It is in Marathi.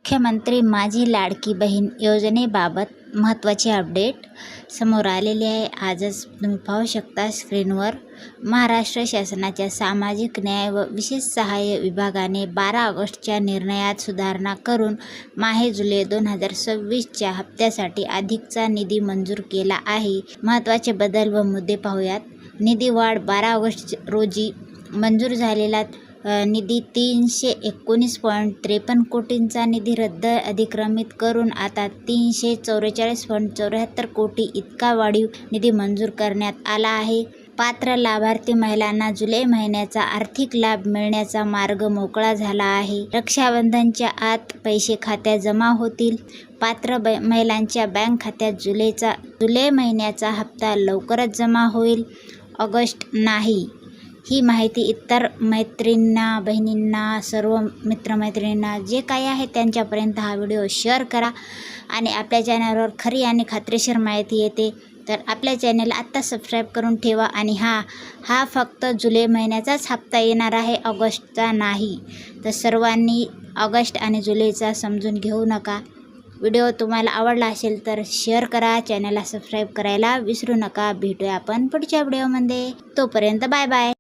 मुख्यमंत्री माझी लाडकी बहीण योजनेबाबत महत्त्वाची अपडेट समोर आलेली आहे। आजच तुम्ही पाहू शकता स्क्रीनवर। महाराष्ट्र शासनाच्या सामाजिक न्याय व विशेष सहाय्य विभागाने 12 ऑगस्टच्या निर्णयात सुधारणा करून माहे-जुलै 2026च्या हप्त्यासाठी अधिकचा निधी मंजूर केला आहे। महत्त्वाचे बदल व मुद्दे पाहूयात। निधी वाढ 12 ऑगस्ट रोजी मंजूर झालेला निधी 319.53 कोटींचा निधी रद्द अधिक्रमित करून आता 344.74 कोटी इतका वाढीव निधी मंजूर करण्यात आला आहे। पात्र लाभार्थी महिलांना जुलै महिन्याचा आर्थिक लाभ मिळण्याचा मार्ग मोकळा झाला आहे। रक्षाबंधनच्या आत पैसे खात्यात जमा होतील। पात्र महिलांच्या बँक खात्यात जुलै महिन्याचा हप्ता लवकरच जमा होईल, ऑगस्ट नाही। ही माहिती इतर मैत्रिणींना, बहिणींना, सर्व मित्रमैत्रिणींना जे काही आहे त्यांच्यापर्यंत हा व्हिडिओ शेअर करा। आणि आपल्या चॅनलवर खरी आणि खात्रीशीर माहिती येते तर आपल्या चॅनलला आत्ता सबस्क्राईब करून ठेवा। आणि हा फक्त जुलै महिन्याचाच हप्ता येणार आहे, ऑगस्टचा नाही। तर सर्वांनी ऑगस्ट आणि जुलैचा समजून घेऊ नका। व्हिडिओ तुम्हाला आवडला असेल तर शेअर करा, चॅनलला सबस्क्राईब करायला विसरू नका। भेटूया आपण पुढच्या व्हिडिओमध्ये, तोपर्यंत बाय बाय।